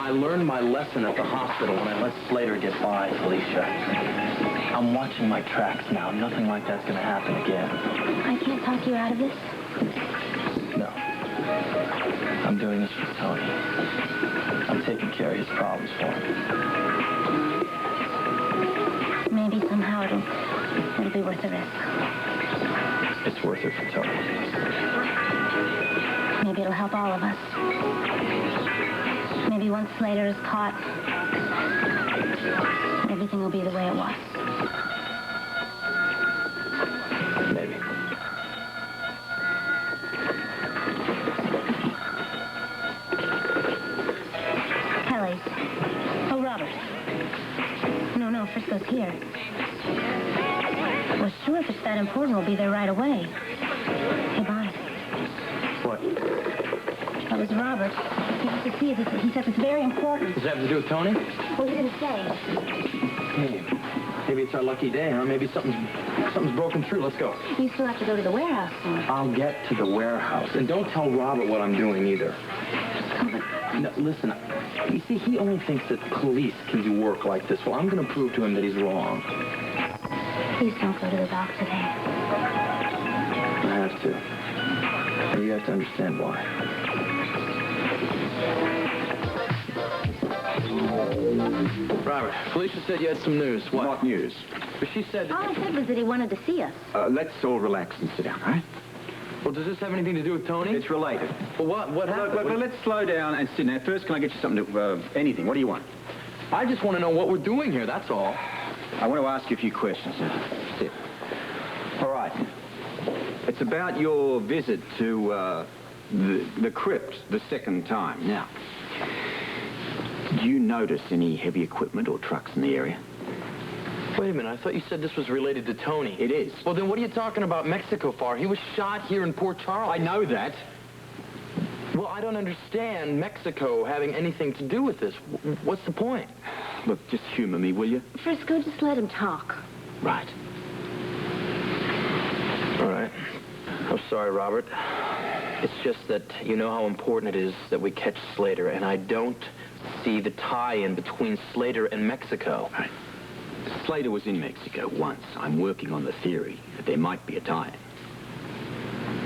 I learned my lesson at the hospital when I let Slater get by, Felicia. I'm watching my tracks now. Nothing like that's going to happen again. I can't talk you out of this. No. I'm doing this for Tony. I'm taking care of his problems for him. Maybe somehow it'll be worth the risk. It's worth it for Tony. Maybe it'll help all of us. Maybe once Slater is caught, everything will be the way it was. Maybe. Kelly's. Oh, Robert. No, Frisco's here. Well, sure, if it's that important, we'll be there right away. Hey, bye. What? That was Robert. He has to see it. He says it's very important. Does it have to do with Tony? Well, he didn't say. Hey, maybe it's our lucky day, huh? Maybe something's broken through. Let's go. You still have to go to the warehouse soon. I'll get to the warehouse. And don't tell Robert what I'm doing either. No, listen, you see, he only thinks that police can do work like this. Well, I'm going to prove to him that he's wrong. Please don't go to the dock today. I have to. And you have to understand why. Robert, Felicia said you had some news. What? Not news. But she said that... All I said was that he wanted to see us. Let's all relax and sit down, all right? Well, does this have anything to do with Tony? It's related. Well, what happened? Look, let's slow down and sit down. First, can I get you something to, anything? What do you want? I just want to know what we're doing here, that's all. I want to ask you a few questions. Sit. All right. It's about your visit to, the crypt the second time. Now, did you notice any heavy equipment or trucks in the area? Wait a minute, I thought you said this was related to Tony. It is. Well, then what are you talking about Mexico for? He was shot here in Port Charles. I know that. Well, I don't understand Mexico having anything to do with this. What's the point? Look, just humor me, will you? Frisco, just let him talk. Right. All right. I'm sorry, Robert. It's just that you know how important it is that we catch Slater, and I don't see the tie-in between Slater and Mexico. Right. Slater was in Mexico once. I'm working on the theory that there might be a tie-in.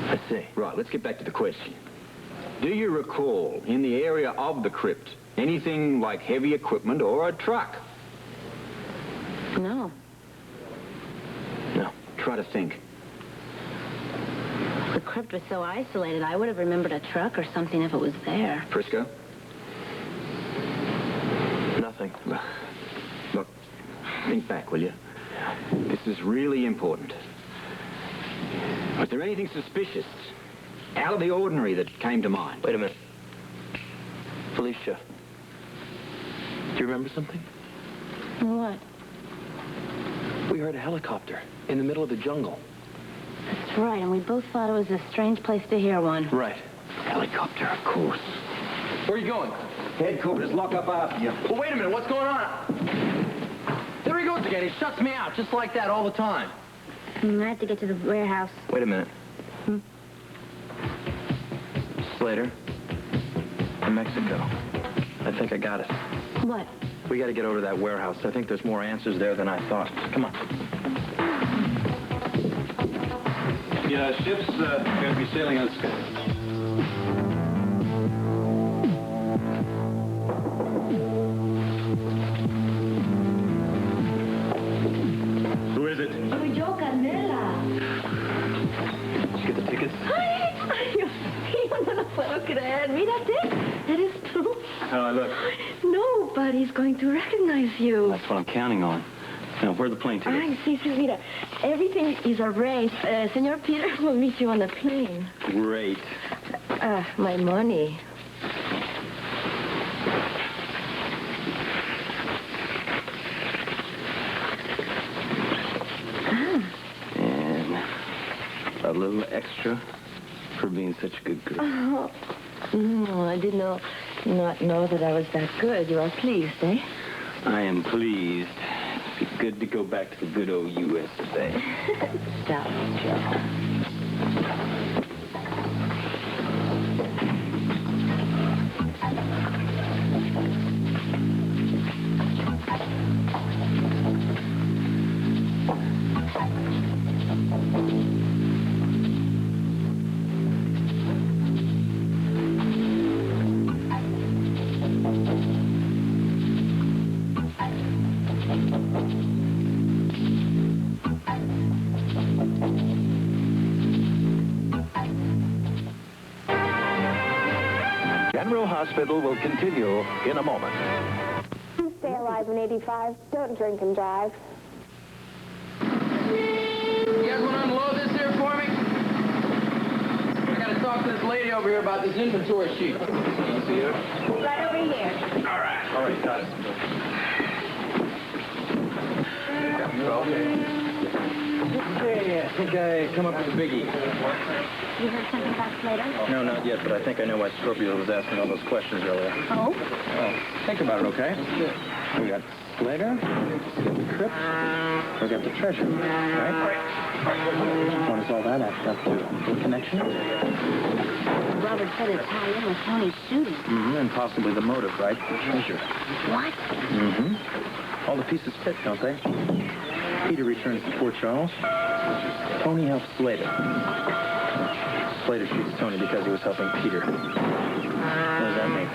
I see. Right, let's get back to the question. Do you recall, in the area of the crypt, anything like heavy equipment or a truck? No. No. Try to think. The crypt was so isolated, I would have remembered a truck or something if it was there. Frisco? Nothing. Look, think back, will you? This is really important. Was there anything suspicious, out of the ordinary, that came to mind? Wait a minute. Felicia, do you remember something? What? We heard a helicopter in the middle of the jungle. That's right, and we both thought it was a strange place to hear one. Right. Helicopter, of course. Where are you going? Headquarters, lock up after you. Well, wait a minute. What's going on? There he goes again. He shuts me out just like that all the time. I have to get to the warehouse. Wait a minute. Slater, in Mexico. I think I got it. What? We got to get over to that warehouse. I think there's more answers there than I thought. Come on. Yeah, ship's going to be sailing on schedule. Who is it? Soy yo, Carmela. Did you get the tickets? Ay, Dios mío, no lo puedo creer. Mírate, eres tú. How do I look? Nobody's going to recognize you. That's what I'm counting on. Now, where are the plane tickets? Ay, sí, mira. Everything is arranged. Senor Peter will meet you on the plane. Great. My money. And a little extra for being such a good girl. Oh, no, I did not know that I was that good. You are pleased, eh? I am pleased. It's good to go back to the good old USA. Stop, Joe. General Hospital will continue in a moment. Stay alive in 85. Don't drink and drive. You guys want to unload this here for me? I got to talk to this lady over here about this inventory sheet. See her? Right over here. All right, got it. Okay, I think I come up with a biggie. You heard something about Slater? No, not yet, but I think I know why Scorpio was asking all those questions earlier. Oh? Well, think about it, okay? We got Slater, we got the crypt, we got the treasure, right? What does all that add up to? The connection? Robert said it's tied in with Tony's shooting. And possibly the motive, right? The treasure. What? All the pieces fit, don't they? Peter returns to Fort Charles. Tony helps Slater. Slater shoots Tony because he was helping Peter. What does that mean?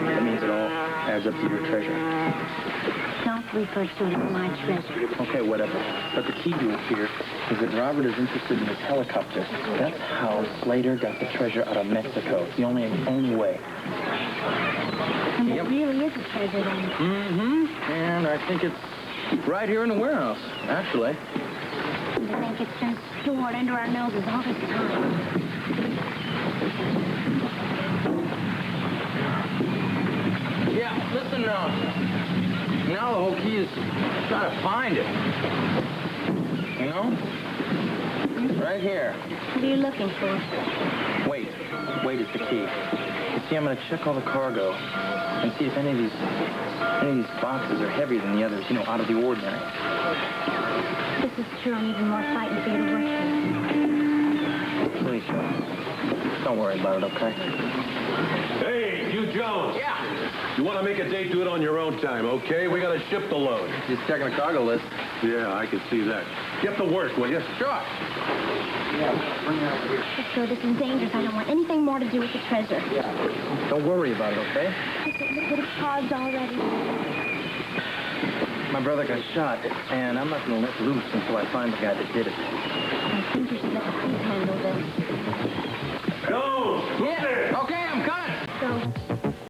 That means it all adds up to your treasure. Don't refer to it as my treasure. Okay, whatever. But the key to it here is that Robert is interested in his helicopter. That's how Slater got the treasure out of Mexico. It's the only way. And it really is a treasure then. And I think it's right here in the warehouse, actually. I think it's been stored under our noses all this time. Yeah, listen now. Now the whole key is trying to find it. You know? Right here. What are you looking for? Wait is the key. You see, I'm going to check all the cargo and see if any of these boxes are heavier than the others, you know, out of the ordinary. This is true. I'm even more frightened for you to work here. Felicia, don't worry about it, okay? Hey, you Jones. Yeah. You want to make a date, do it on your own time, okay? We got to ship the load. Just checking the cargo list. Yeah, I can see that. Get to work, will you? Sure. Frisco, this is dangerous. I don't want anything more to do with the treasure. Don't worry about it, okay? But it's paused already. My brother got shot, and I'm not going to let loose until I find the guy that did it. I think you should let the police handle this. Jones! Yeah, okay, I'm coming.